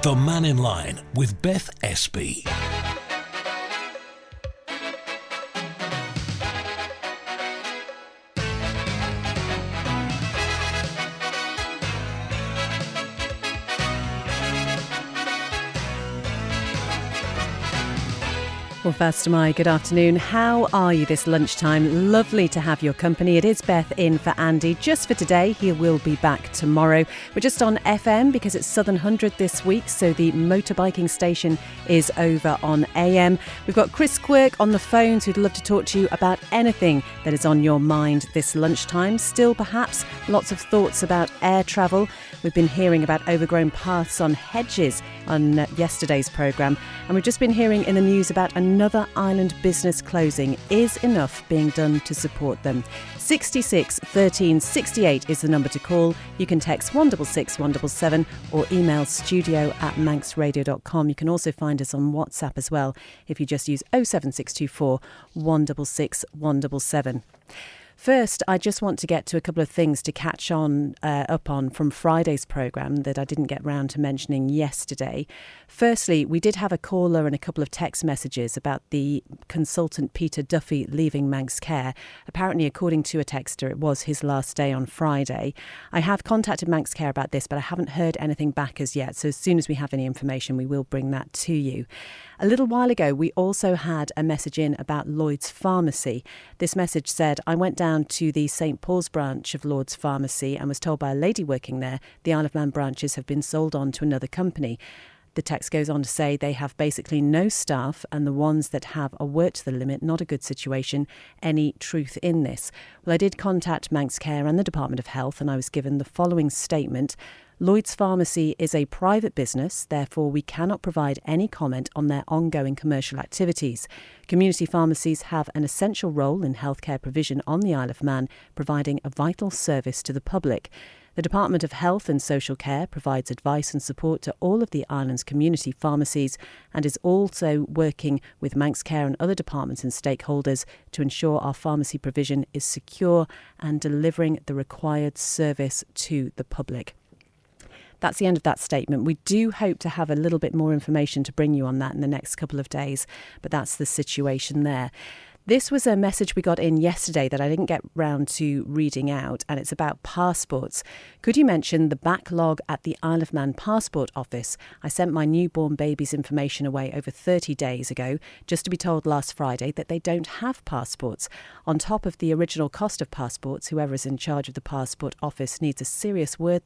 The Mannin Line with Beth Espey. Well, first, good afternoon. How are you this lunchtime? Lovely to have your company. It is Beth in for Andy just for today. He will be back tomorrow. We're just on FM because it's Southern 100 this week, so the motorbiking station is over on AM. We've got Chris Quirk on the phones who'd love to talk to you about anything that is on your mind this lunchtime. Still, perhaps, lots of thoughts about air travel. We've been hearing about overgrown paths on hedges on yesterday's programme, and we've just been hearing in the news about another island business closing. Is enough being done to support them? 66 13 68 is the number to call. You can text 166 177 or email studio@manxradio.com. You can also find us on WhatsApp as well if you just use 07624 166 177. First, I just want to get to a couple of things to catch up on from Friday's programme that I didn't get round to mentioning yesterday. Firstly, we did have a caller and a couple of text messages about the consultant Peter Duffy leaving Manx Care. Apparently, according to a texter, it was his last day on Friday. I have contacted Manx Care about this, but I haven't heard anything back as yet. So as soon as we have any information, we will bring that to you. A little while ago, we also had a message in about Lloyd's Pharmacy. This message said, I went down to the St Paul's branch of Lloyd's Pharmacy and was told by a lady working there the Isle of Man branches have been sold on to another company. The text goes on to say they have basically no staff and the ones that have are worked to the limit, not a good situation. Any truth in this? Well, I did contact Manx Care and the Department of Health and I was given the following statement. Lloyd's Pharmacy is a private business, therefore we cannot provide any comment on their ongoing commercial activities. Community pharmacies have an essential role in healthcare provision on the Isle of Man, providing a vital service to the public. The Department of Health and Social Care provides advice and support to all of the island's community pharmacies and is also working with Manx Care and other departments and stakeholders to ensure our pharmacy provision is secure and delivering the required service to the public. That's the end of that statement. We do hope to have a little bit more information to bring you on that in the next couple of days, but that's the situation there. This was a message we got in yesterday that I didn't get round to reading out, and it's about passports. Could you mention the backlog at the Isle of Man Passport Office? I sent my newborn baby's information away over 30 days ago, just to be told last Friday that they don't have passports. On top of the original cost of passports, whoever is in charge of the Passport Office needs a serious word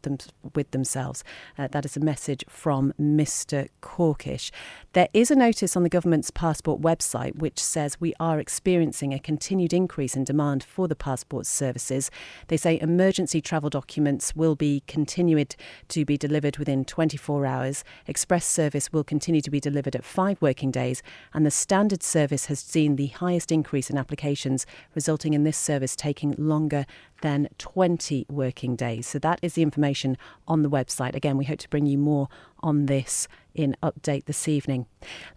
with themselves. That is a message from Mr. Corkish. There is a notice on the government's passport website which says we are experiencing a continued increase in demand for the passport services. They say emergency travel documents will be continued to be delivered within 24 hours. Express service will continue to be delivered at 5 working days, and the standard service has seen the highest increase in applications, resulting in this service taking longer than 20 working days. So that is the information on the website. Again, we hope to bring you more on this in Update this evening.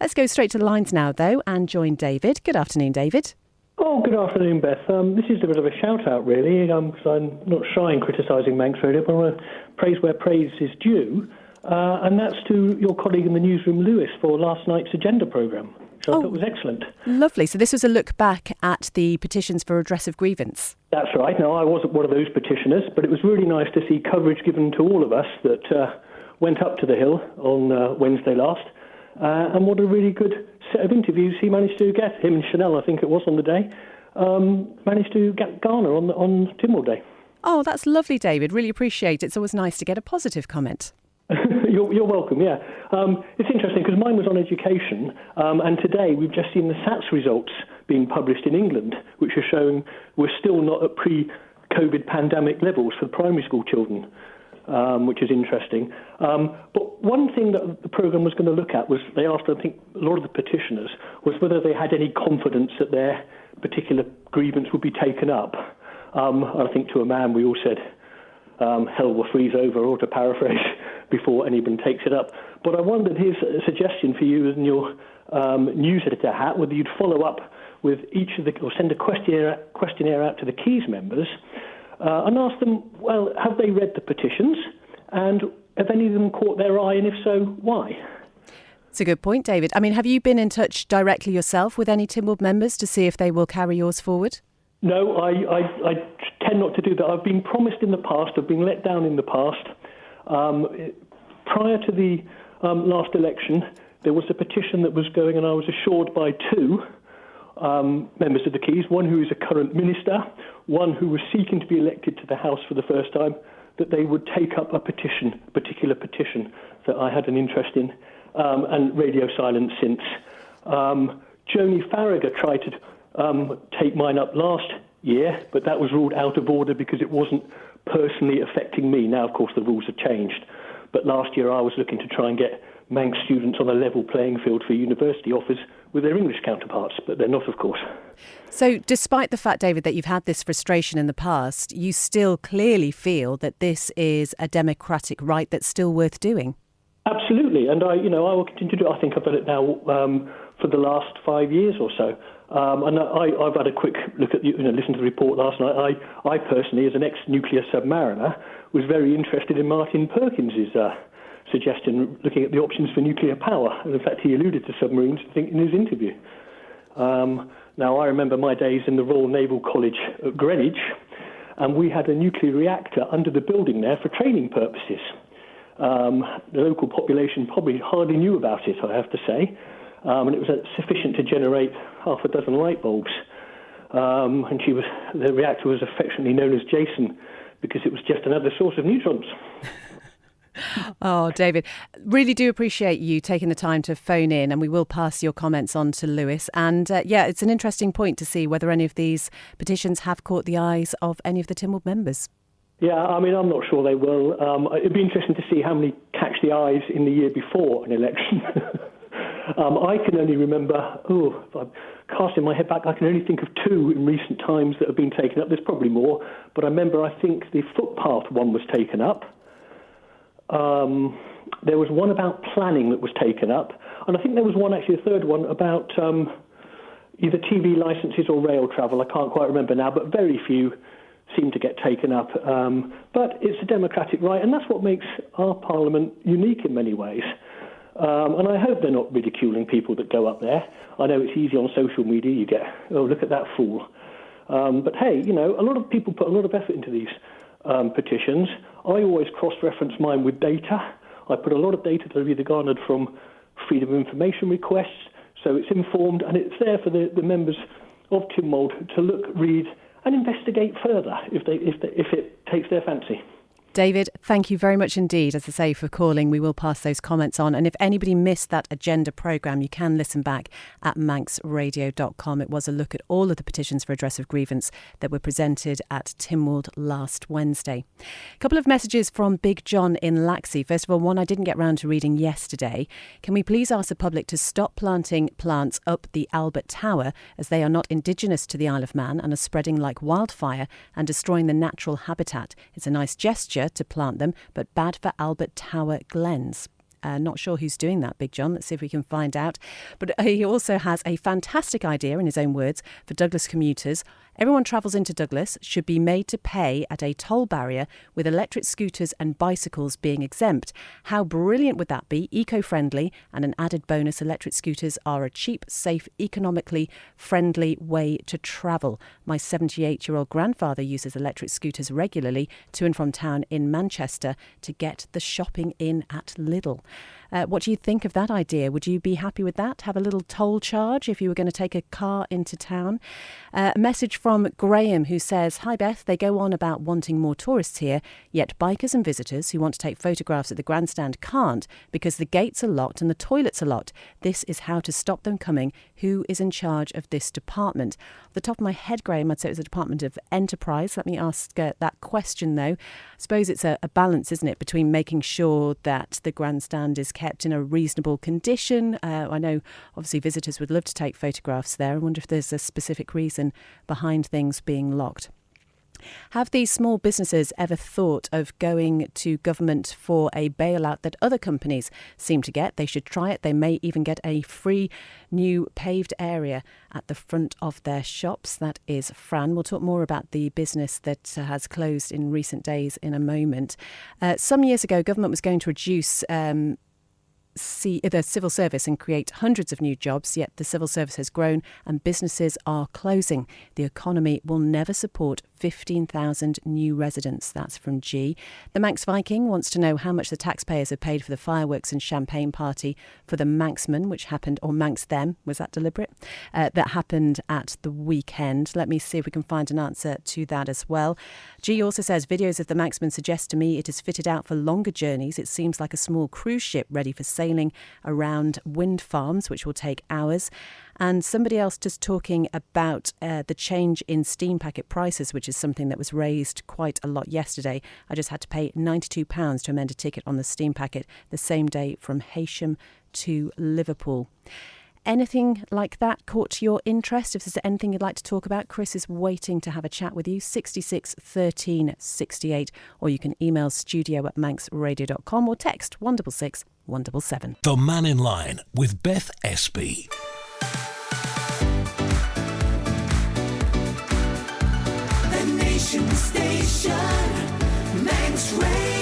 Let's go straight to the lines now, though, and join David. Good afternoon, David. Oh, good afternoon, Beth. This is a bit of a shout-out, really, because I'm not shy in criticising Manx Radio, but I want to praise where praise is due, and that's to your colleague in the newsroom, Lewis, for last night's agenda programme, which I thought was excellent. Lovely. So this was a look back at the petitions for redress of grievance. That's right. No, I wasn't one of those petitioners, but it was really nice to see coverage given to all of us that went up to the Hill on Wednesday last, and what a really good set of interviews he managed to get. Him and Chanel, I think it was on the day, managed to garner on Tynwald Day. Oh, that's lovely, David. Really appreciate it. It's always nice to get a positive comment. You're welcome, yeah. It's interesting because mine was on education, and today we've just seen the SATS results being published in England, which are showing we're still not at pre-COVID pandemic levels for primary school children. Which is interesting. But one thing that the programme was going to look at was they asked, I think, a lot of the petitioners, was whether they had any confidence that their particular grievance would be taken up. I think to a man we all said, hell will freeze over, or to paraphrase, before anyone takes it up. But I wondered, here's a suggestion for you in your news editor hat, whether you'd follow up with each of the, or send a questionnaire out to the Keys members, and ask them, well, have they read the petitions? And have any of them caught their eye, and if so, why? It's a good point, David. I mean, have you been in touch directly yourself with any Tynwald members to see if they will carry yours forward? No, I tend not to do that. I've been promised in the past, I've been let down in the past. Prior to the last election, there was a petition that was going, and I was assured by two members of the Keys, one who is a current minister, one who was seeking to be elected to the House for the first time, that they would take up a particular petition that I had an interest in, and radio silence since. Joni Farragher tried to take mine up last year, but that was ruled out of order because it wasn't personally affecting me. Now, of course, the rules have changed. But last year I was looking to try and get Manx students on a level playing field for university offers with their English counterparts, but they're not, of course. So despite the fact, David, that you've had this frustration in the past, you still clearly feel that this is a democratic right that's still worth doing? Absolutely, and I will continue to do it. I think I've done it now for the last 5 years or so. And I've had a quick look at, listen to the report last night. I personally, as an ex-nuclear submariner, was very interested in Martin Perkins's suggestion, looking at the options for nuclear power. And in fact, he alluded to submarines, I think, in his interview. Now, I remember my days in the Royal Naval College at Greenwich, and we had a nuclear reactor under the building there for training purposes. The local population probably hardly knew about it, I have to say. And it was sufficient to generate half a dozen light bulbs. And the reactor was affectionately known as Jason because it was just another source of neutrons. Oh, David, really do appreciate you taking the time to phone in, and we will pass your comments on to Lewis. And it's an interesting point to see whether any of these petitions have caught the eyes of any of the Tynwald members. Yeah, I mean, I'm not sure they will. It'd be interesting to see how many catch the eyes in the year before an election. I can only remember, if I'm casting my head back, I can only think of two in recent times that have been taken up. There's probably more, but I remember, I think the footpath one was taken up. There was one about planning that was taken up, and I think there was one, actually a third one, about either TV licences or rail travel. I can't quite remember now, but very few seem to get taken up. But it's a democratic right, and that's what makes our Parliament unique in many ways. And I hope they're not ridiculing people that go up there. I know it's easy on social media, you get, oh, look at that fool. But hey, a lot of people put a lot of effort into these petitions. I always cross-reference mine with data. I put a lot of data that I've either garnered from freedom of information requests, so it's informed, and it's there for the members of Tynwald to look, read, and investigate further if it takes their fancy. David, thank you very much indeed, as I say, for calling. We will pass those comments on. And if anybody missed that agenda programme, you can listen back at manxradio.com. It was a look at all of the petitions for redress of grievance that were presented at Tynwald last Wednesday. A couple of messages from Big John in Laxey. First of all, one I didn't get round to reading yesterday. Can we please ask the public to stop planting plants up the Albert Tower, as they are not indigenous to the Isle of Man and are spreading like wildfire and destroying the natural habitat? It's a nice gesture to plant them, but bad for Albert Tower glens. Not sure who's doing that, Big John. Let's see if we can find out. But he also has a fantastic idea, in his own words, for Douglas commuters. Everyone travels into Douglas should be made to pay at a toll barrier, with electric scooters and bicycles being exempt. How brilliant would that be? Eco-friendly, and an added bonus, electric scooters are a cheap, safe, economically friendly way to travel. My 78-year-old grandfather uses electric scooters regularly to and from town in Manchester to get the shopping in at Lidl. What do you think of that idea? Would you be happy with that? Have a little toll charge if you were going to take a car into town? A message from Graham, who says, "Hi Beth, they go on about wanting more tourists here, yet bikers and visitors who want to take photographs at the grandstand can't because the gates are locked and the toilets are locked. This is how to stop them coming. Who is in charge of this department?" Off the top of my head, Graham, I'd say it was the Department of Enterprise. Let me ask that question, though. I suppose it's a balance, isn't it, between making sure that the grandstand is kept in a reasonable condition. I know, obviously, visitors would love to take photographs there. I wonder if there's a specific reason behind things being locked. Have these small businesses ever thought of going to government for a bailout that other companies seem to get? They should try it. They may even get a free new paved area at the front of their shops. That is Fran. We'll talk more about the business that has closed in recent days in a moment. Some years ago, government was going to reduce the civil service and create hundreds of new jobs, yet the civil service has grown and businesses are closing. The economy will never support 15,000 new residents. That's from G. The Manx Viking wants to know how much the taxpayers have paid for the fireworks and champagne party for the Manxman, which happened, or Manx them, was that deliberate? That happened at the weekend. Let me see if we can find an answer to that as well. G also says videos of the Manxman suggest to me it is fitted out for longer journeys. It seems like a small cruise ship ready for sailing around wind farms, which will take hours. And somebody else just talking about the change in steam packet prices, which is something that was raised quite a lot yesterday. I just had to pay £92 to amend a ticket on the steam packet the same day from Heysham to Liverpool. Anything like that caught your interest? If there's anything you'd like to talk about, Chris is waiting to have a chat with you. 66 13 68, or you can email studio@manxradio.com or text 166 177. The Mannin Line with Beth Espey. The Nation Station, Manx Radio.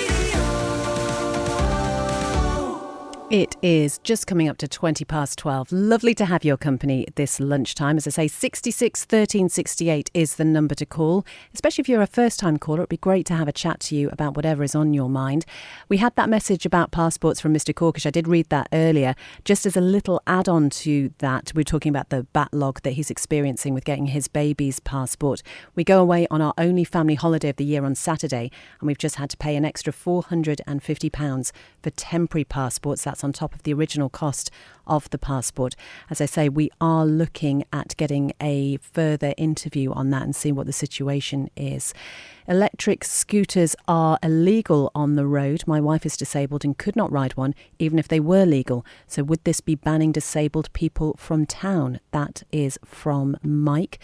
It is just coming up to 20 past 12. Lovely to have your company this lunchtime. As I say, 66 13 68 is the number to call. Especially if you're a first-time caller, it'd be great to have a chat to you about whatever is on your mind. We had that message about passports from Mr. Corkish. I did read that earlier. Just as a little add-on to that, we're talking about the backlog that he's experiencing with getting his baby's passport. We go away on our only family holiday of the year on Saturday, and we've just had to pay an extra £450 for temporary passports. That's on top of the original cost of the passport. As I say, we are looking at getting a further interview on that and seeing what the situation is. Electric scooters are illegal on the road. My wife is disabled and could not ride one, even if they were legal. So would this be banning disabled people from town? That is from Mike.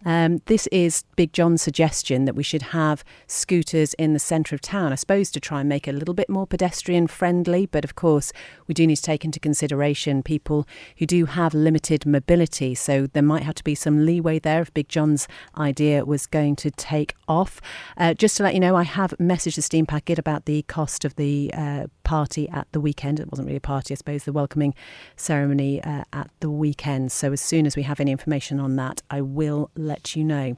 This is Big John's suggestion that we should have scooters in the centre of town, I suppose, to try and make it a little bit more pedestrian friendly. But of course, we do need to take into consideration people who do have limited mobility. So there might have to be some leeway there if Big John's idea was going to take off. Just to let you know, I have messaged the steam packet about the cost of the party at the weekend. It wasn't really a party, I suppose, the welcoming ceremony at the weekend. So as soon as we have any information on that, I will let you know.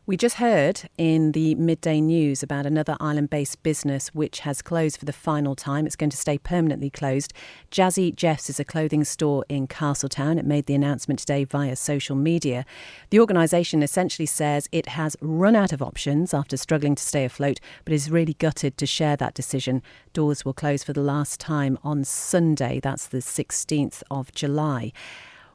We just heard in the midday news about another island-based business which has closed for the final time. It's going to stay permanently closed. Jazzy Jeffs is a clothing store in Castletown. It made the announcement today via social media. The organisation essentially says it has run out of options after struggling to stay afloat, but is really gutted to share that decision. Doors will close for the last time on Sunday. That's the 16th of July.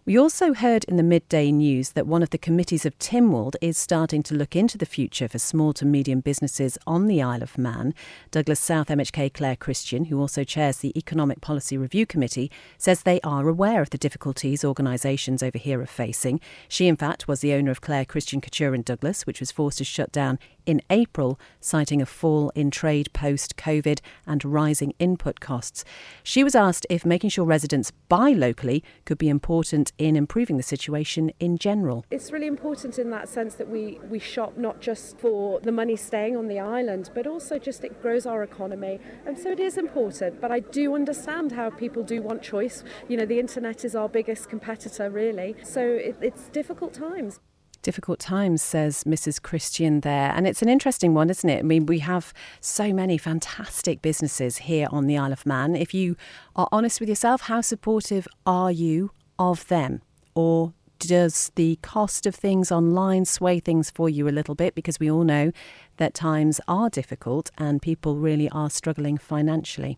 We also heard in the midday news that one of the committees of Tynwald is starting to look into the future for small to medium businesses on the Isle of Man. Douglas South MHK Claire Christian, who also chairs the Economic Policy Review Committee, says they are aware of the difficulties organisations over here are facing. She, in fact, was the owner of Claire Christian Couture in Douglas, which was forced to shut down in April, citing a fall in trade post-COVID and rising input costs. She was asked if making sure residents buy locally could be important in improving the situation in general. It's really important in that sense that we shop not just for the money staying on the island, but also just it grows our economy. And so it is important, but I do understand how people do want choice. You know, the internet is our biggest competitor, really. So it's difficult times. Difficult times, says Mrs. Christian there. And it's an interesting one, isn't it? I mean, we have so many fantastic businesses here on the Isle of Man. If you are honest with yourself, how supportive are you of them? Or does the cost of things online sway things for you a little bit? Because we all know that times are difficult and people really are struggling financially.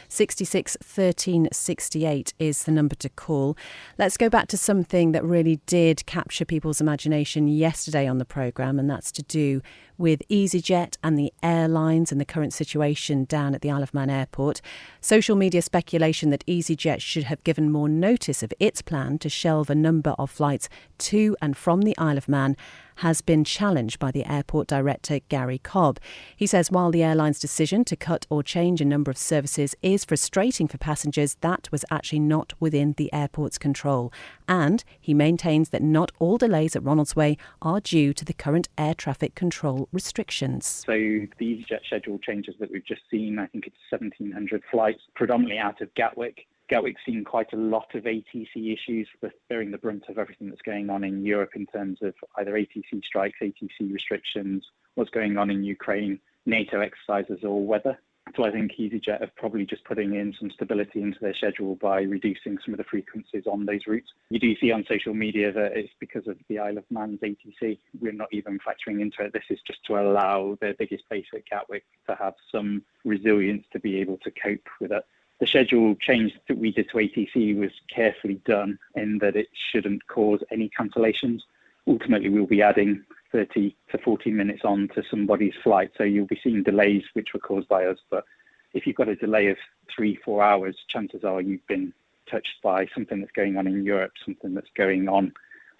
66 13 68 is the number to call. Let's go back to something that really did capture people's imagination yesterday on the programme, and that's to do with EasyJet and the airlines and the current situation down at the Isle of Man airport. Social media speculation that EasyJet should have given more notice of its plan to shelve a number of flights to and from the Isle of Man has been challenged by the airport director, Gary Cobb. He says while the airline's decision to cut or change a number of services is frustrating for passengers, that was actually not within the airport's control. And he maintains that not all delays at Ronaldsway are due to the current air traffic control restrictions. So the EasyJet schedule changes that we've just seen, I think it's 1,700 flights, predominantly out of Gatwick. Gatwick's seen quite a lot of ATC issues, bearing the brunt of everything that's going on in Europe in terms of either ATC strikes, ATC restrictions, what's going on in Ukraine, NATO exercises or weather. So I think EasyJet are probably just putting in some stability into their schedule by reducing some of the frequencies on those routes. You do see on social media that it's because of the Isle of Man's ATC. We're not even factoring into it. This is just to allow their biggest base at Gatwick to have some resilience to be able to cope with it. The schedule change that we did to ATC was carefully done in that it shouldn't cause any cancellations. Ultimately, we'll be adding 30 to 40 minutes on to somebody's flight. So you'll be seeing delays which were caused by us. But if you've got a delay of 3-4 hours, chances are you've been touched by something that's going on in Europe, something that's going on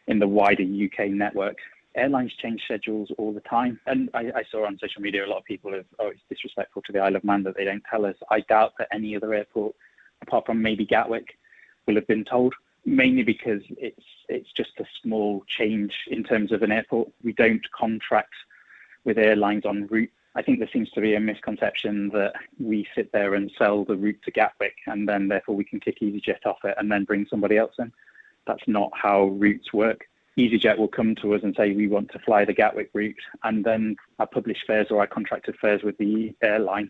in the wider UK network. Airlines change schedules all the time. And I saw on social media a lot of people have, it's disrespectful to the Isle of Man that they don't tell us. I doubt that any other airport, apart from maybe Gatwick, will have been told. Mainly because it's just a small change in terms of an airport. We don't contract with airlines on route. I think there seems to be a misconception that we sit there and sell the route to Gatwick and then therefore we can kick EasyJet off it and then bring somebody else in. That's not how routes work. EasyJet will come to us and say we want to fly the Gatwick route, and then our published fares or our contracted fares with the airline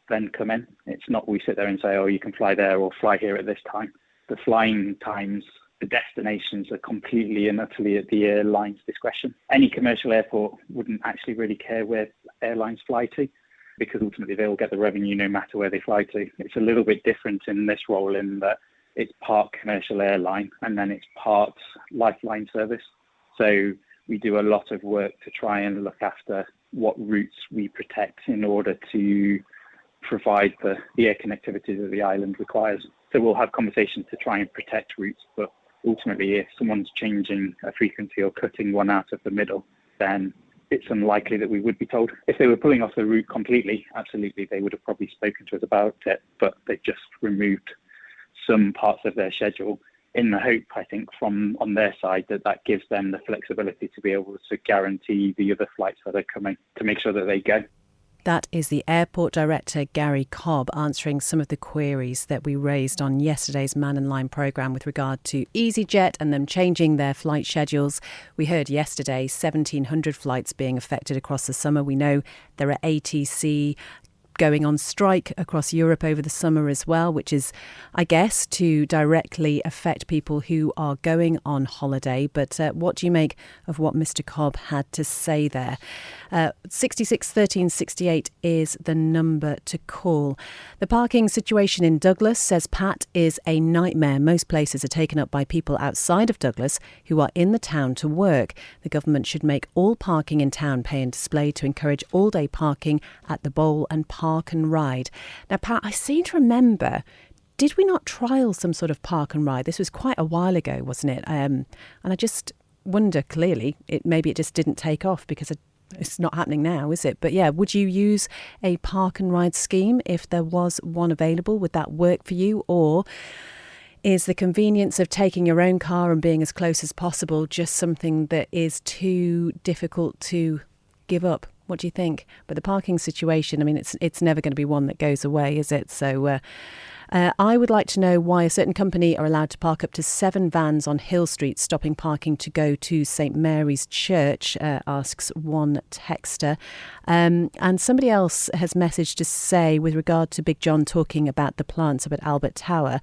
then come in. It's not we sit there and say, oh, you can fly there or fly here at this time. The flying times, the destinations are completely and utterly at the airline's discretion. Any commercial airport wouldn't actually really care where airlines fly to, because ultimately they'll get the revenue no matter where they fly to. It's a little bit different in this role in that it's part commercial airline and then it's part lifeline service. So we do a lot of work to try and look after what routes we protect in order to provide the air connectivity that the island requires. So we'll have conversations to try and protect routes, but ultimately if someone's changing a frequency or cutting one out of the middle, then it's unlikely that we would be told. If they were pulling off the route completely, absolutely, they would have probably spoken to us about it, but they just removed some parts of their schedule in the hope, I think, from on their side that gives them the flexibility to be able to guarantee the other flights that are coming to make sure that they go. That is the airport director, Gary Cobb, answering some of the queries that we raised on yesterday's Mannin Line programme with regard to EasyJet and them changing their flight schedules. We heard yesterday 1,700 flights being affected across the summer. We know there are ATC going on strike across Europe over the summer as well, which is, I guess, to directly affect people who are going on holiday. But what do you make of what Mr. Cobb had to say there? 66 13 68 is the number to call. The parking situation in Douglas, says Pat, is a nightmare. Most places are taken up by people outside of Douglas who are in the town to work. The government should make all parking in town pay and display to encourage all-day parking at the Bowl and Park and Ride. Now, Pat, I seem to remember, did we not trial some sort of park and ride? This was quite a while ago, wasn't it? And I just wonder, clearly, maybe it just didn't take off because it's not happening now, is it? But yeah, would you use a park and ride scheme if there was one available? Would that work for you? Or is the convenience of taking your own car and being as close as possible just something that is too difficult to give up? What do you think? But the parking situation, I mean, it's never going to be one that goes away, is it? So I would like to know why a certain company are allowed to park up to 7 vans on Hill Street, stopping parking to go to St Mary's Church, asks one texter. And somebody else has messaged to say, with regard to Big John talking about the plants up at Albert Tower,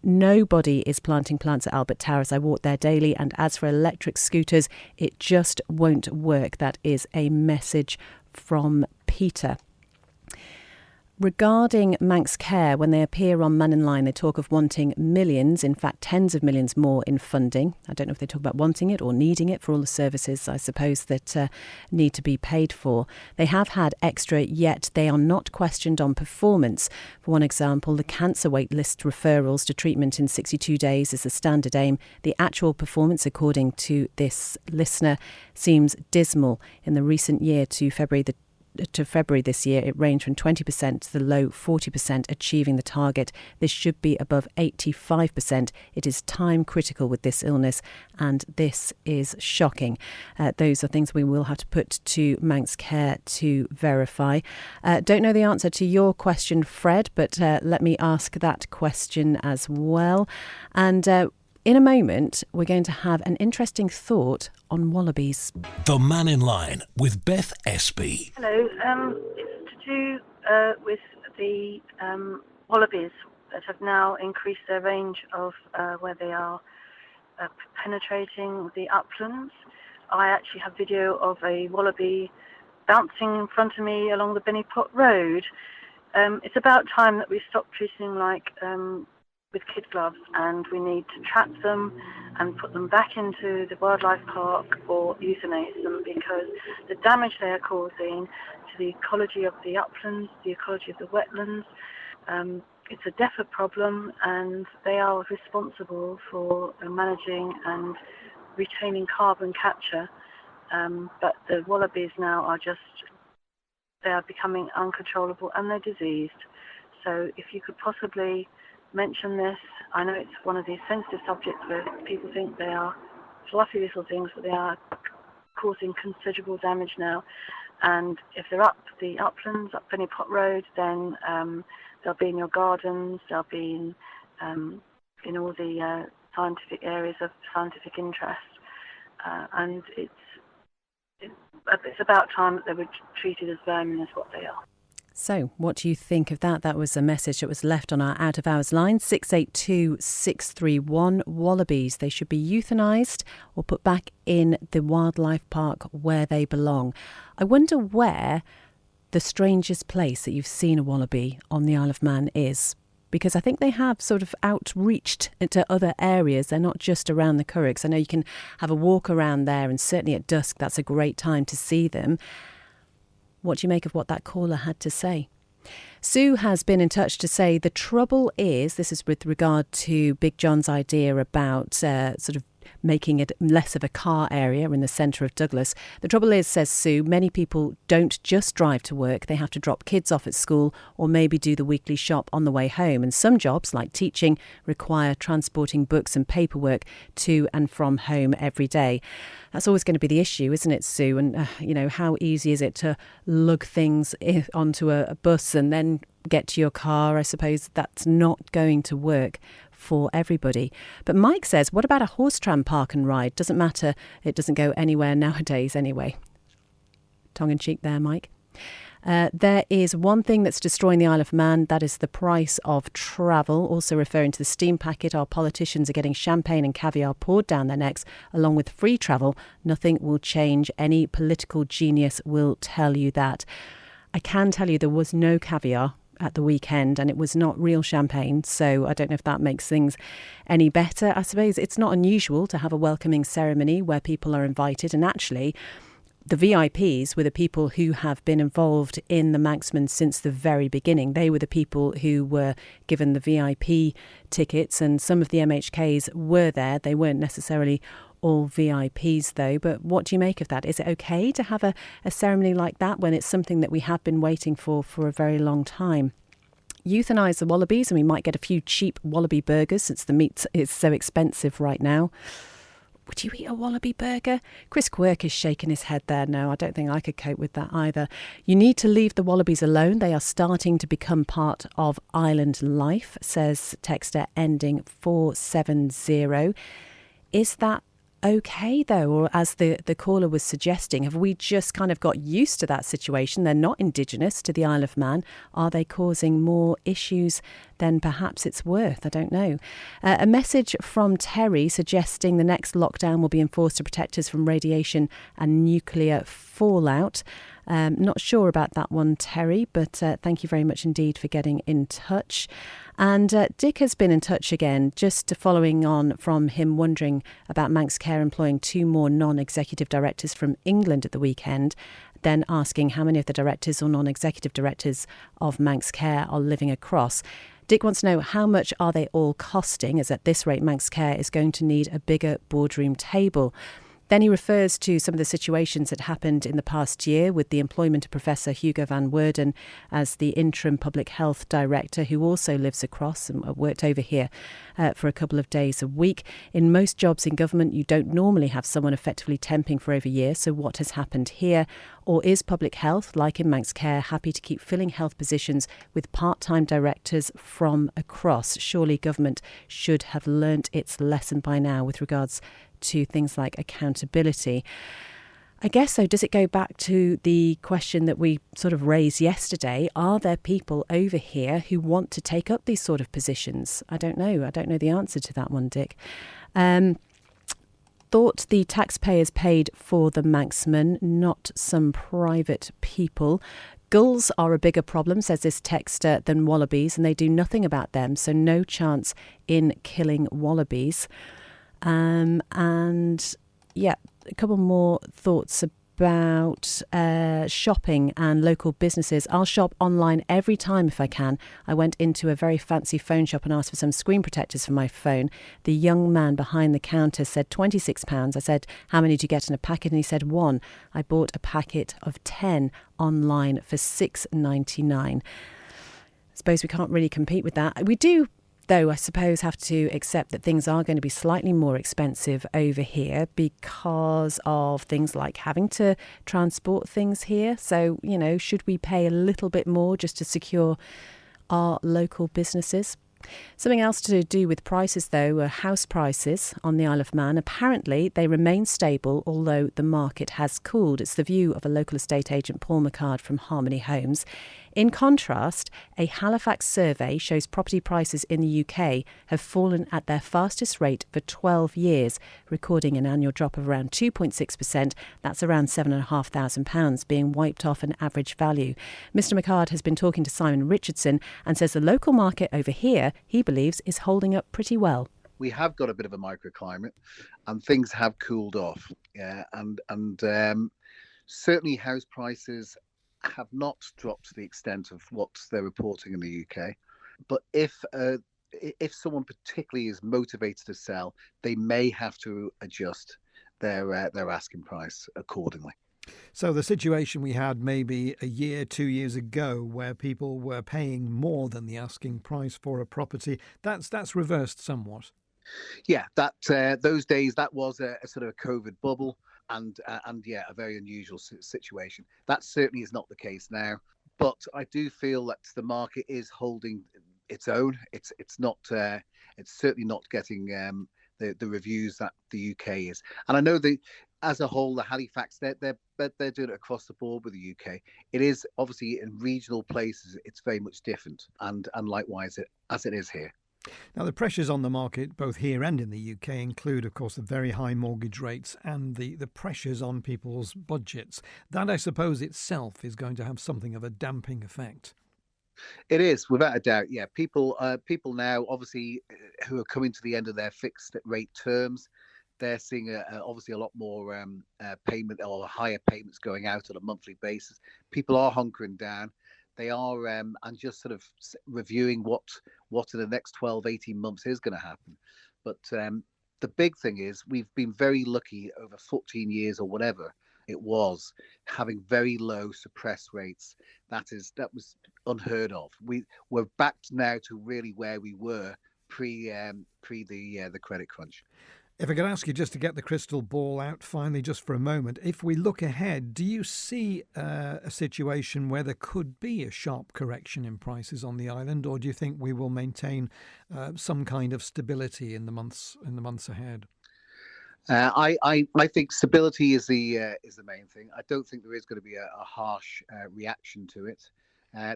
nobody is planting plants at Albert Tower as I walk there daily. And as for electric scooters, it just won't work. That is a message from Peter. Regarding Manx Care, when they appear on Mannin Line, they talk of wanting millions, in fact tens of millions more in funding. I don't know if they talk about wanting it or needing it for all the services, I suppose, that need to be paid for. They have had extra, yet they are not questioned on performance. For one example, the cancer wait list referrals to treatment in 62 days is the standard aim. The actual performance, according to this listener, seems dismal. In the recent year to February this year, it ranged from 20% to the low 40%, achieving the target. This should be above 85%. It is time critical with this illness, and this is shocking. Those are things we will have to put to Manx Care to verify. Don't know the answer to your question, Fred, but let me ask that question as well. And in a moment, we're going to have an interesting thought on wallabies. The Mannin Line with Beth Espey. Hello. It's to do with the wallabies that have now increased their range of where they are penetrating the uplands. I actually have video of a wallaby bouncing in front of me along the Benny Pot Road. It's about time that we stop treating like with kid gloves, and we need to trap them and put them back into the wildlife park or euthanize them, because the damage they are causing to the ecology of the uplands, the ecology of the wetlands, it's a DEFRA problem, and they are responsible for managing and retaining carbon capture. But the wallabies now they are becoming uncontrollable and they're diseased. So if you could possibly mention this. I know it's one of these sensitive subjects where people think they are fluffy little things, but they are causing considerable damage now. And if they're up the uplands, up Benny Pot Road, then they'll be in your gardens, they'll be in all the scientific areas of scientific interest. And it's about time that they were treated as vermin as what they are. So what do you think of that? That was a message that was left on our out of hours line, 682-631. Wallabies, they should be euthanised or put back in the wildlife park where they belong. I wonder where the strangest place that you've seen a wallaby on the Isle of Man is, because I think they have sort of outreached into other areas. They're not just around the Curraghs. I know you can have a walk around there, and certainly at dusk that's a great time to see them. What do you make of what that caller had to say? Sue has been in touch to say the trouble is, this is with regard to Big John's idea about sort of making it less of a car area in the centre of Douglas. The trouble is, says Sue, many people don't just drive to work. They have to drop kids off at school or maybe do the weekly shop on the way home. And some jobs, like teaching, require transporting books and paperwork to and from home every day. That's always going to be the issue, isn't it, Sue? And, how easy is it to lug things onto a bus and then get to your car? I suppose that's not going to work for everybody. But Mike says, what about a horse tram park and ride? Doesn't matter. It doesn't go anywhere nowadays anyway. Tongue in cheek there, Mike. There is one thing that's destroying the Isle of Man. That is the price of travel. Also referring to the steam packet, our politicians are getting champagne and caviar poured down their necks along with free travel. Nothing will change. Any political genius will tell you that. I can tell you there was no caviar at the weekend, and it was not real champagne, so I don't know if that makes things any better. I suppose it's not unusual to have a welcoming ceremony where people are invited, and actually the VIPs were the people who have been involved in the Manxman since the very beginning. They were the people who were given the VIP tickets, and some of the MHKs were there. They weren't necessarily all VIPs though. But what do you make of that? Is it okay to have a ceremony like that when it's something that we have been waiting for a very long time? Euthanise the wallabies, and we might get a few cheap wallaby burgers since the meat is so expensive right now. Would you eat a wallaby burger? Chris Quirk is shaking his head there. No, I don't think I could cope with that either. You need to leave the wallabies alone. They are starting to become part of island life, says texter ending 470. Is that okay though? Or as the caller was suggesting, have we just kind of got used to that situation? They're not indigenous to the Isle of Man. Are they causing more issues than perhaps it's worth? I don't know. A message from Terry suggesting the next lockdown will be enforced to protect us from radiation and nuclear fallout. Not sure about that one, Terry, but thank you very much indeed for getting in touch. And Dick has been in touch again, just following on from him wondering about Manx Care employing 2 more non-executive directors from England at the weekend, then asking how many of the directors or non-executive directors of Manx Care are living across. Dick wants to know how much are they all costing, as at this rate Manx Care is going to need a bigger boardroom table. Then he refers to some of the situations that happened in the past year with the employment of Professor Hugo van Woerden as the interim public health director, who also lives across and worked over here for a couple of days a week. In most jobs in government, you don't normally have someone effectively temping for over a year. So what has happened here? Or is public health, like in Manx Care, happy to keep filling health positions with part-time directors from across? Surely government should have learnt its lesson by now with regards to things like accountability. I guess so. Does it go back to the question that we sort of raised yesterday? Are there people over here who want to take up these sort of positions? I don't know. I don't know the answer to that one, Dick. Thought the taxpayers paid for the Manxman, not some private people. Gulls are a bigger problem, says this texter, than wallabies, and they do nothing about them, so no chance in killing wallabies. And yeah, a couple more thoughts about shopping and local businesses. I'll shop online every time if I can. I went into a very fancy phone shop and asked for some screen protectors for my phone. The young man behind the counter said £26. I said, how many do you get in a packet? And he said 1. I bought a packet of 10 online for $6.99. I suppose we can't really compete with that. We do, though, I suppose, have to accept that things are going to be slightly more expensive over here because of things like having to transport things here. So, you know, should we pay a little bit more just to secure our local businesses? Something else to do with prices, though, are house prices on the Isle of Man. Apparently, they remain stable, although the market has cooled. It's the view of a local estate agent, Paul McCard from Harmony Homes. In contrast, a Halifax survey shows property prices in the UK have fallen at their fastest rate for 12 years, recording an annual drop of around 2.6%. That's around £7,500 being wiped off an average value. Mr McCard has been talking to Simon Richardson and says the local market over here, he believes, is holding up pretty well. We have got a bit of a microclimate and things have cooled off. Yeah, and certainly house prices have not dropped to the extent of what they're reporting in the UK. But if someone particularly is motivated to sell, they may have to adjust their asking price accordingly. So the situation we had maybe a year, 2 years ago, where people were paying more than the asking price for a property, that's reversed somewhat. Yeah, that those days, that was a sort of a COVID bubble. And yeah, a very unusual situation. That certainly is not the case now. But I do feel that the market is holding its own. It's not. It's certainly not getting the reviews that the UK is. And I know as a whole, the Halifax, they're doing it across the board with the UK. It is obviously in regional places, it's very much different, and likewise as it is here. Now, the pressures on the market, both here and in the UK, include, of course, the very high mortgage rates and the pressures on people's budgets. That, I suppose, itself is going to have something of a damping effect. It is, without a doubt. Yeah, people now, obviously, who are coming to the end of their fixed rate terms, they're seeing obviously a lot more payment or higher payments going out on a monthly basis. People are hunkering down. They are and just sort of reviewing what in the next 12, 18 months is going to happen. But the big thing is we've been very lucky over 14 years or whatever it was, having very low suppress rates. That was unheard of. We're back now to really where we were pre the credit crunch. If I could ask you just to get the crystal ball out finally just for a moment, if we look ahead, do you see a situation where there could be a sharp correction in prices on the island, or do you think we will maintain some kind of stability in the months ahead? I think stability is the main thing. I don't think there is going to be a harsh reaction to it.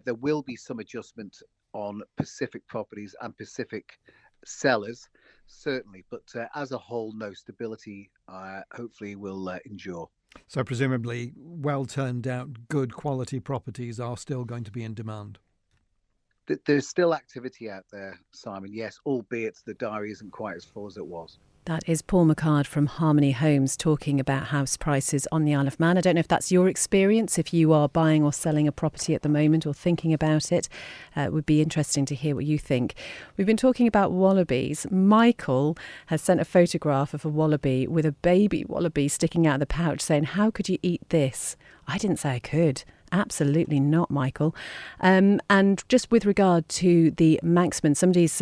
There will be some adjustment on Pacific properties and Pacific sellers. certainly. But as a whole, no, stability hopefully will endure. So presumably well turned out, good quality properties are still going to be in demand. There's still activity out there, Simon, yes, albeit the diary isn't quite as full as it was. That is Paul McCard from Harmony Homes talking about house prices on the Isle of Man. I don't know if that's your experience, if you are buying or selling a property at the moment or thinking about it. It would be interesting to hear what you think. We've been talking about wallabies. Michael has sent a photograph of a wallaby with a baby wallaby sticking out of the pouch saying, "How could you eat this?" I didn't say I could. Absolutely not, Michael. And just with regard to the Manxman, somebody's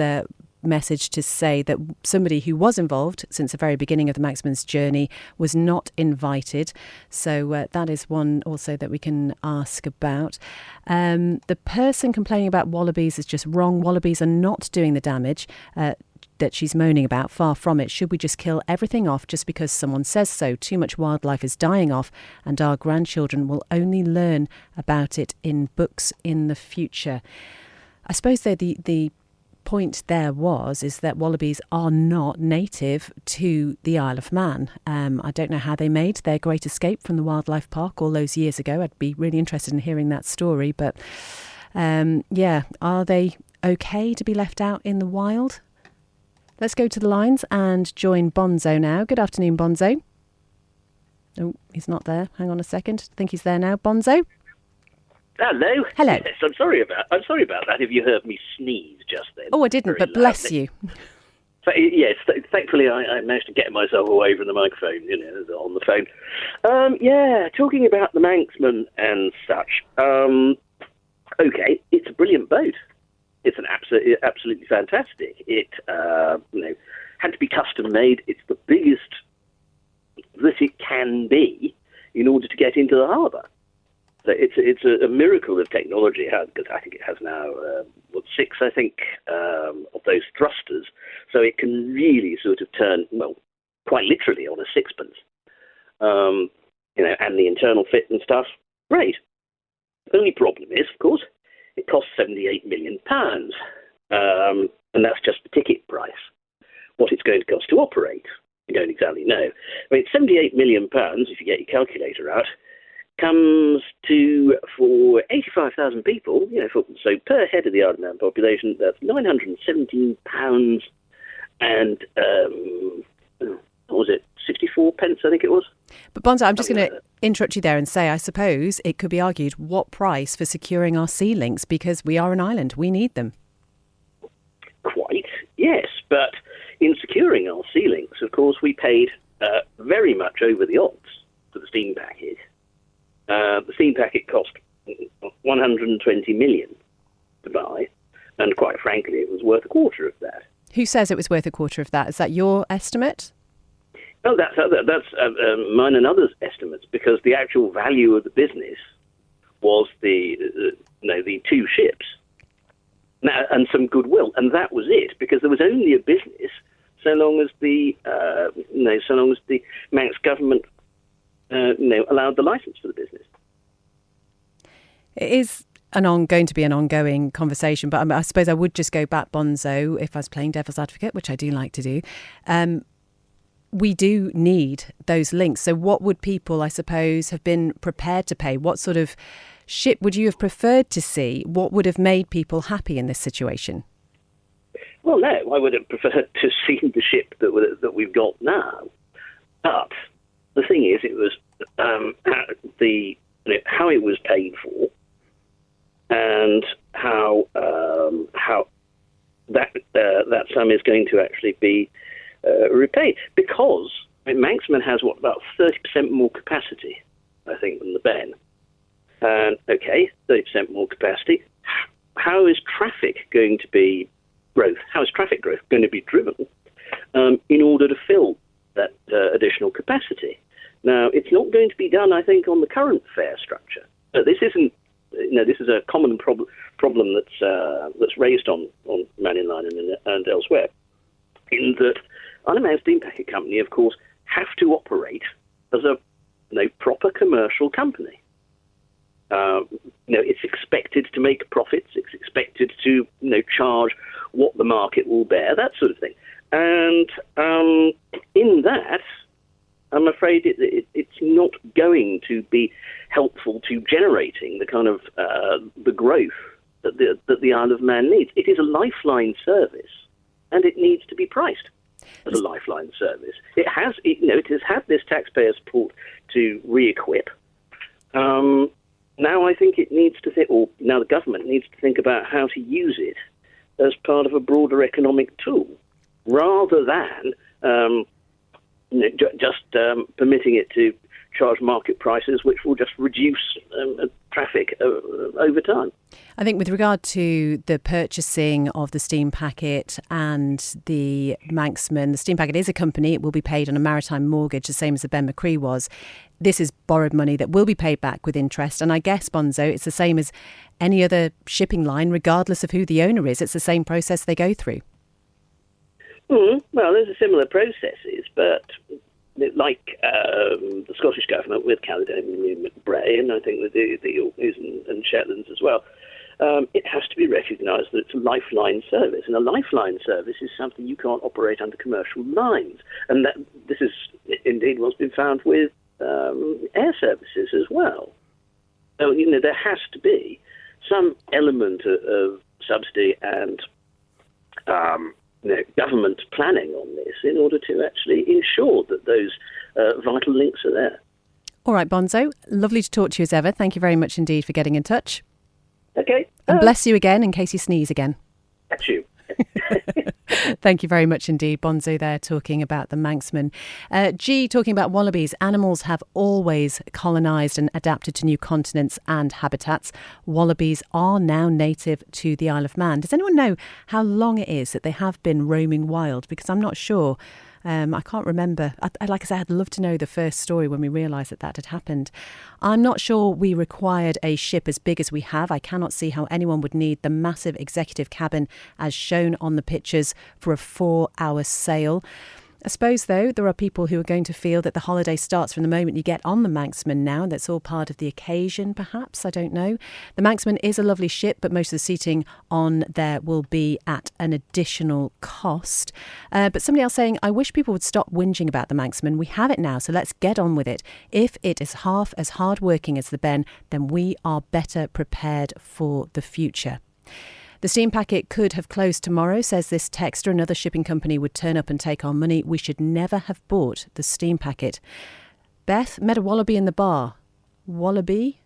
message to say that somebody who was involved since the very beginning of the Manxman's journey was not invited. So that is one also that we can ask about. The person complaining about wallabies is just wrong. Wallabies are not doing the damage that she's moaning about. Far from it. Should we just kill everything off just because someone says so? Too much wildlife is dying off, and our grandchildren will only learn about it in books in the future. I suppose the point there is that wallabies are not native to the Isle of Man. I don't know how they made their great escape from the wildlife park all those years ago. I'd be really interested in hearing that story. But are they okay to be left out in the wild? Let's go to the lines and join Bonzo now. Good afternoon, Bonzo. Oh, he's not there. Hang on a second. I think he's there now. Bonzo? Hello. Hello. Yes, I'm sorry about that. If you heard me sneeze just then. Oh, I didn't, but bless you. So, yes, thankfully I managed to get myself away from the microphone, on the phone. Talking about the Manxman and such. Okay, it's a brilliant boat. It's an absolutely fantastic. It had to be custom made. It's the biggest that it can be in order to get into the harbour. So it's a miracle of technology, because I think it has now 6, I think, of those thrusters. So it can really sort of turn, quite literally on a sixpence. And the internal fit and stuff, great. The only problem is, of course, it costs £78 million. And that's just the ticket price. What it's going to cost to operate, we don't exactly know. I mean, £78 million, if you get your calculator out, comes to, for 85,000 people, so per head of the Isle of Man population, that's £917 and, what was it, 64 pence, I think it was. But Bonzo, I'm just going to interrupt you there and say, I suppose it could be argued, what price for securing our sea links? Because we are an island, we need them. Quite, yes, but in securing our sea links, of course, we paid very much over the odds for the steam packet. The steam packet cost 120 million to buy, and quite frankly, it was worth a quarter of that. Who says it was worth a quarter of that? Is that your estimate? Oh, that's mine and others' estimates, because the actual value of the business was the 2 ships, now, and some goodwill, and that was it, because there was only a business so long as the Manx government allowed the license for the business. It is going to be an ongoing conversation, but I suppose I would just go back, Bonzo, if I was playing devil's advocate, which I do like to do. We do need those links. So what would people, I suppose, have been prepared to pay? What sort of ship would you have preferred to see? What would have made people happy in this situation? Well, no, I would have preferred to see the ship that we've got now. But the thing is, it was how it was paid for, and how that sum is going to actually be repaid, because Manxman has about 30% more capacity, I think, than the Ben. And 30% more capacity. How is traffic going to be growth? How is traffic growth going to be driven in order to fill that additional capacity? Now, it's not going to be done, I think, on the current fare structure. This isn't. This is a common problem that's raised on Mannin Line and elsewhere, in that Isle of Man Steam Packet Company, of course, have to operate as a proper commercial company. It's expected to make profits. It's expected to charge what the market will bear, that sort of thing. And in that, I'm afraid it's not going to be helpful to generating the kind of the growth that the Isle of Man needs. It is a lifeline service, and it needs to be priced as a lifeline service. It has had this taxpayer support to re-equip. Now I think it needs to think, or now the government needs to think about how to use it as part of a broader economic tool, rather than just permitting it to charge market prices, which will just reduce traffic over time. I think with regard to the purchasing of the steam packet and the Manxman, the steam packet is a company. It will be paid on a maritime mortgage, the same as the Ben McCree was. This is borrowed money that will be paid back with interest. And I guess, Bonzo, it's the same as any other shipping line, regardless of who the owner is. It's the same process they go through. Well, there's a similar processes, but like the Scottish Government with Caledonian Bray, and I think with the Orkneys and Shetlands as well, it has to be recognised that it's a lifeline service, and a lifeline service is something you can't operate under commercial lines, and that this is indeed what's been found with air services as well. So, there has to be some element of subsidy and government planning on this in order to actually ensure that those vital links are there. All right, Bonzo, lovely to talk to you as ever. Thank you very much indeed for getting in touch. Okay. And bless you again in case you sneeze again. That's you. Thank you very much indeed. Bonzo there talking about the Manxman. G talking about wallabies. Animals have always colonised and adapted to new continents and habitats. Wallabies are now native to the Isle of Man. Does anyone know how long it is that they have been roaming wild? Because I'm not sure. I can't remember. Like I said, I'd love to know the first story when we realised that had happened. I'm not sure we required a ship as big as we have. I cannot see how anyone would need the massive executive cabin as shown on the pictures for a 4-hour sail. I suppose, though, there are people who are going to feel that the holiday starts from the moment you get on the Manxman now. That's all part of the occasion, perhaps. I don't know. The Manxman is a lovely ship, but most of the seating on there will be at an additional cost. But somebody else saying, I wish people would stop whinging about the Manxman. We have it now, so let's get on with it. If it is half as hard-working as the Ben, then we are better prepared for the future. The steam packet could have closed tomorrow, says this texter. Another shipping company would turn up and take our money. We should never have bought the steam packet. Beth, met a wallaby in the bar. Wallaby?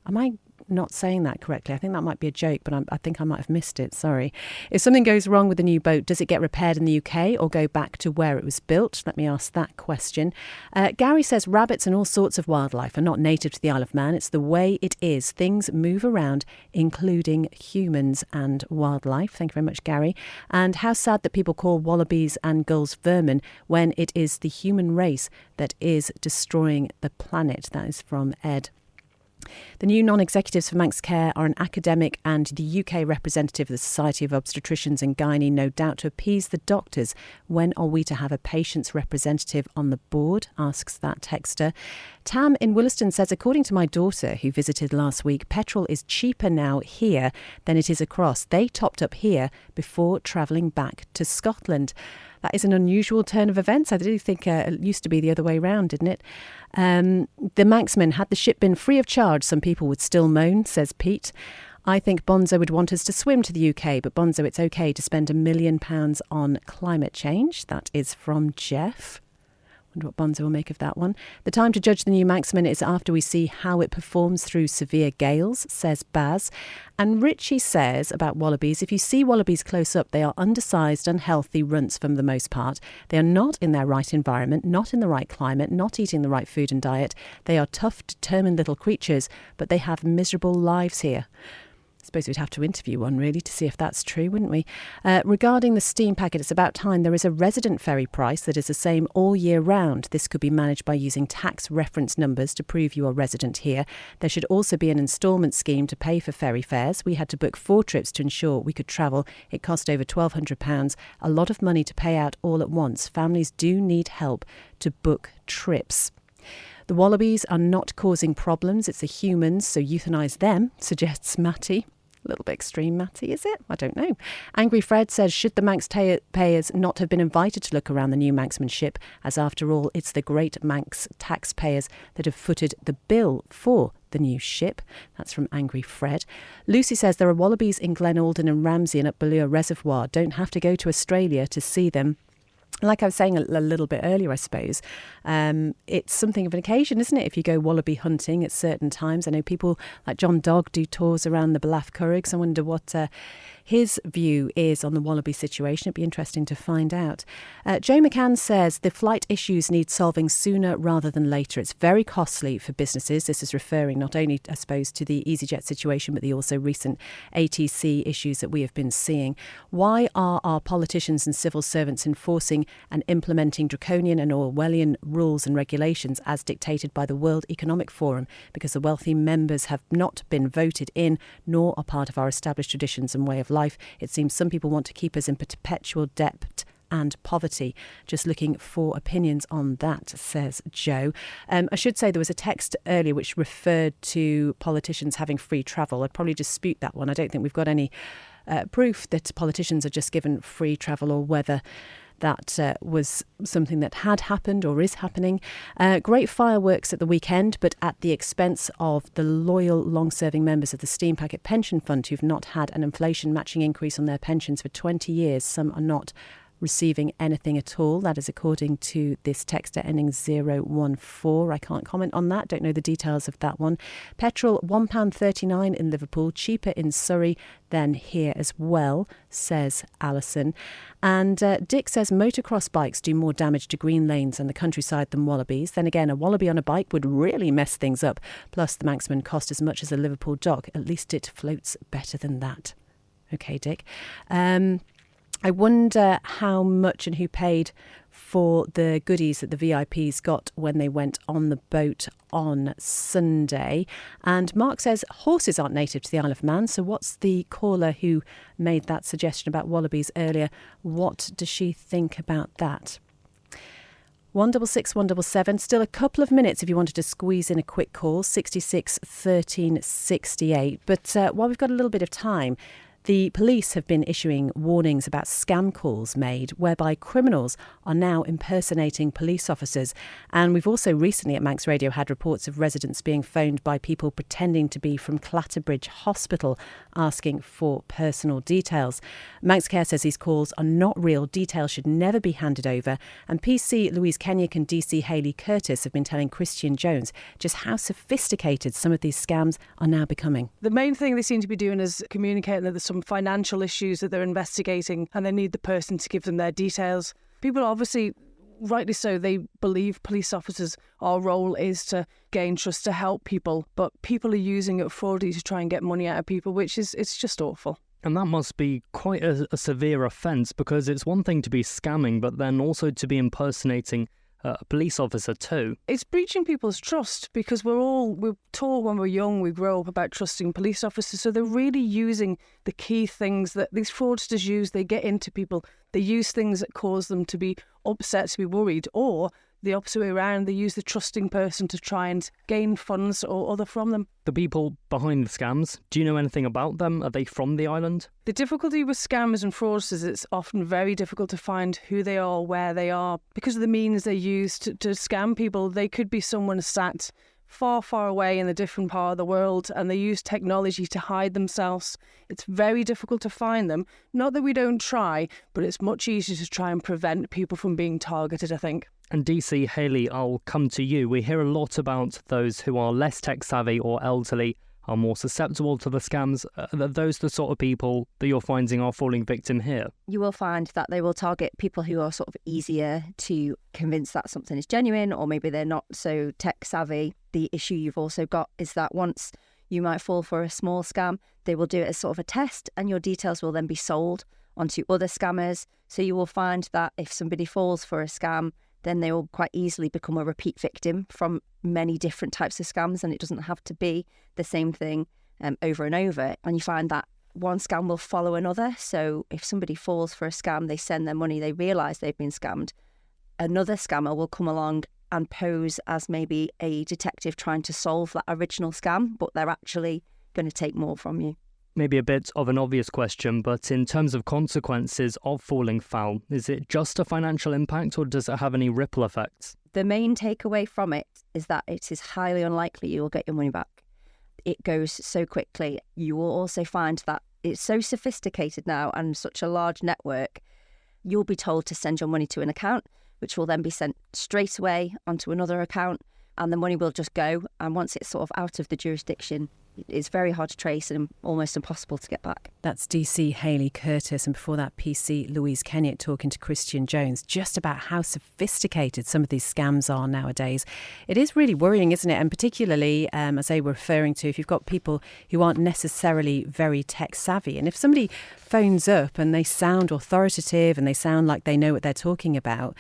Am I not saying that correctly? I think that might be a joke, but I think I might have missed it. Sorry. If something goes wrong with the new boat, does it get repaired in the UK or go back to where it was built? Let me ask that question. Gary says rabbits and all sorts of wildlife are not native to the Isle of Man. It's the way it is. Things move around, including humans and wildlife. Thank you very much, Gary. And how sad that people call wallabies and gulls vermin when it is the human race that is destroying the planet. That is from Ed. The new non-executives for Manx Care are an academic and the UK representative of the Society of Obstetricians and Gynae, no doubt to appease the doctors. When are we to have a patient's representative on the board, asks that texter. Tam in Williston says, according to my daughter who visited last week, petrol is cheaper now here than it is across. They topped up here before travelling back to Scotland. That is an unusual turn of events. I do think it used to be the other way round, didn't it? The Manxman, had the ship been free of charge, some people would still moan, says Pete. I think Bonzo would want us to swim to the UK, but Bonzo, it's okay to spend £1 million on climate change. That is from Jeff. Wonder what Bonzo will make of that one. The time to judge the new Manxman is after we see how it performs through severe gales, says Baz. And Richie says about wallabies, if you see wallabies close up, they are undersized, unhealthy runts for the most part. They are not in their right environment, not in the right climate, not eating the right food and diet. They are tough, determined little creatures, but they have miserable lives here. I suppose we'd have to interview one, really, to see if that's true, wouldn't we? Regarding the steam packet, it's about time. There is a resident ferry price that is the same all year round. This could be managed by using tax reference numbers to prove you are resident here. There should also be an instalment scheme to pay for ferry fares. We had to book 4 trips to ensure we could travel. It cost over £1,200. A lot of money to pay out all at once. Families do need help to book trips. The wallabies are not causing problems. It's the humans, so euthanise them, suggests Matty. A little bit extreme, Matty, is it? I don't know. Angry Fred says, should the Manx payers not have been invited to look around the new Manxman ship, as after all, it's the great Manx taxpayers that have footed the bill for the new ship? That's from Angry Fred. Lucy says, there are wallabies in Glen Alden and Ramsey and up Ballure Reservoir. Don't have to go to Australia to see them. Like I was saying a little bit earlier, I suppose, it's something of an occasion, isn't it? If you go wallaby hunting at certain times. I know people like John Dogg do tours around the Balaf Curraghs. I wonder what his view is on the wallaby situation. It'd be interesting to find out. Joe McCann says the flight issues need solving sooner rather than later. It's very costly for businesses. This is referring not only, I suppose, to the EasyJet situation, but the also recent ATC issues that we have been seeing. Why are our politicians and civil servants enforcing and implementing draconian and Orwellian rules and regulations as dictated by the World Economic Forum? Because the wealthy members have not been voted in, nor are part of our established traditions and way of life. It seems some people want to keep us in perpetual debt and poverty. Just looking for opinions on that, says Joe. I should say there was a text earlier which referred to politicians having free travel. I'd probably dispute that one. I don't think we've got any proof that politicians are just given free travel, or whether that was something that had happened or is happening. Great fireworks at the weekend, but at the expense of the loyal, long-serving members of the Steam Packet Pension Fund who've not had an inflation matching increase on their pensions for 20 years. Some are not receiving anything at all. That is according to this texter ending 014. I can't comment on that. Don't know the details of that one. Petrol £1.39 in Liverpool, cheaper in Surrey than here as well, says Alison. And Dick says motocross bikes do more damage to green lanes and the countryside than wallabies. Then again, a wallaby on a bike would really mess things up. Plus, the Manxman cost as much as a Liverpool dock. At least it floats better than that. Okay, Dick. I wonder how much and who paid for the goodies that the VIPs got when they went on the boat on Sunday. And Mark says horses aren't native to the Isle of Man. So what's the caller who made that suggestion about wallabies earlier? What does she think about that? 166 177. Still a couple of minutes if you wanted to squeeze in a quick call. 66 13 68. But while we've got a little bit of time, the police have been issuing warnings about scam calls made whereby criminals are now impersonating police officers. And we've also recently at Manx Radio had reports of residents being phoned by people pretending to be from Clatterbridge Hospital asking for personal details. Manx Care says these calls are not real. Details should never be handed over. And PC Louise Kenyak and DC Hayley Curtis have been telling Christian Jones just how sophisticated some of these scams are now becoming. The main thing they seem to be doing is communicating that there's some financial issues that they're investigating and they need the person to give them their details. People obviously, rightly so, they believe police officers, our role is to gain trust, to help people, but people are using it fraudulently to try and get money out of people, which is, it's just awful. And that must be quite a severe offence, because it's one thing to be scamming, but then also to be impersonating a police officer too. It's breaching people's trust, because we're taught when we're young, we grow up about trusting police officers, so they're really using the key things that these fraudsters use. They get into people, they use things that cause them to be upset, to be worried, or the opposite way around, they use the trusting person to try and gain funds or other from them. The people behind the scams, do you know anything about them? Are they from the island? The difficulty with scammers and fraudsters, it's often very difficult to find who they are, where they are, because of the means they use to scam people. They could be someone sat far, far away in a different part of the world, and they use technology to hide themselves. It's very difficult to find them. Not that we don't try, but it's much easier to try and prevent people from being targeted, I think. And DC Hayley, I'll come to you. We hear a lot about those who are less tech savvy or elderly are more susceptible to the scams. Are those the sort of people that you're finding are falling victim here? You will find that they will target people who are sort of easier to convince that something is genuine, or maybe they're not so tech savvy. The issue you've also got is that once you might fall for a small scam, they will do it as sort of a test, and your details will then be sold onto other scammers. So you will find that if somebody falls for a scam, then they will quite easily become a repeat victim from many different types of scams, and it doesn't have to be the same thing over and over. And you find that one scam will follow another. So if somebody falls for a scam, they send their money, they realise they've been scammed, another scammer will come along and pose as maybe a detective trying to solve that original scam, but they're actually going to take more from you. Maybe a bit of an obvious question, but in terms of consequences of falling foul, is it just a financial impact or does it have any ripple effects? The main takeaway from it is that it is highly unlikely you will get your money back. It goes so quickly. You will also find that it's so sophisticated now and such a large network, you'll be told to send your money to an account, which will then be sent straight away onto another account, and the money will just go. And once it's sort of out of the jurisdiction, it's very hard to trace and almost impossible to get back. That's DC Hayley Curtis, and before that PC Louise Kenyon talking to Christian Jones just about how sophisticated some of these scams are nowadays. It is really worrying, isn't it? And particularly, as they were referring to, if you've got people who aren't necessarily very tech savvy, and if somebody phones up and they sound authoritative and they sound like they know what they're talking about,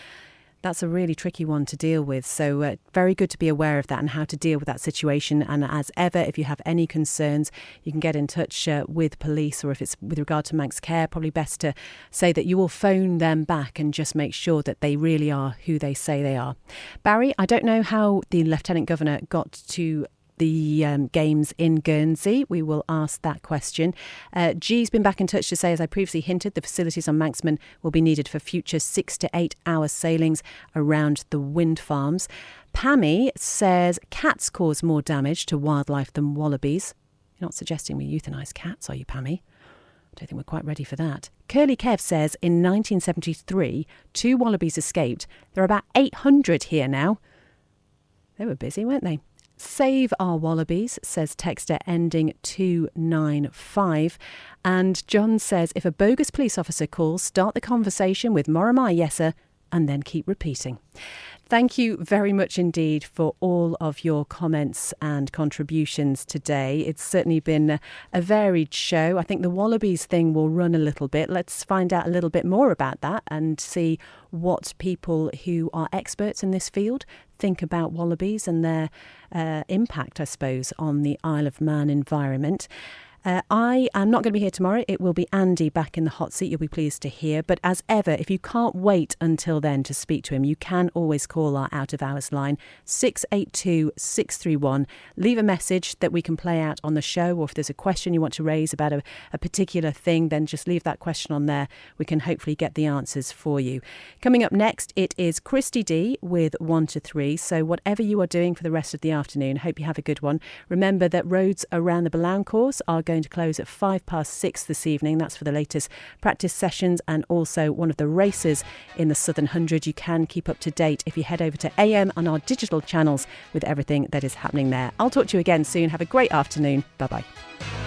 that's a really tricky one to deal with. So very good to be aware of that and how to deal with that situation. And as ever, if you have any concerns, you can get in touch with police, or if it's with regard to Manx Care, probably best to say that you will phone them back and just make sure that they really are who they say they are. Barry, I don't know how the Lieutenant Governor got to the games in Guernsey. We will ask that question. G's been back in touch to say, as I previously hinted, the facilities on Manxman will be needed for future 6 to 8 hour sailings around the wind farms. Pammy says cats cause more damage to wildlife than wallabies. You're not suggesting we euthanise cats, are you, Pammy? I don't think we're quite ready for that. Curly Kev says in 1973, 2 wallabies escaped. There are about 800 here now. They were busy, weren't they? Save our wallabies, says texter ending 295. And John says, if a bogus police officer calls, start the conversation with Moramai Yesser and then keep repeating. Thank you very much indeed for all of your comments and contributions today. It's certainly been a varied show. I think the wallabies thing will run a little bit. Let's find out a little bit more about that and see what people who are experts in this field think about wallabies and their impact, I suppose, on the Isle of Man environment. I am not going to be here tomorrow. It will be Andy back in the hot seat, you'll be pleased to hear. But as ever, if you can't wait until then to speak to him, you can always call our out of hours line 682 631. Leave a message that we can play out on the show, or if there's a question you want to raise about a particular thing, then just leave that question on there. We can hopefully get the answers for you. Coming up next, it is Christy D with 1 to 3. So whatever you are doing for the rest of the afternoon, hope you have a good one. Remember that roads around the Balaun course are going to close at 6:05 this evening. That's for the latest practice sessions and also one of the races in the Southern 100. You can keep up to date if you head over to AM on our digital channels with everything that is happening there. I'll talk to you again soon. Have a great afternoon. Bye-bye.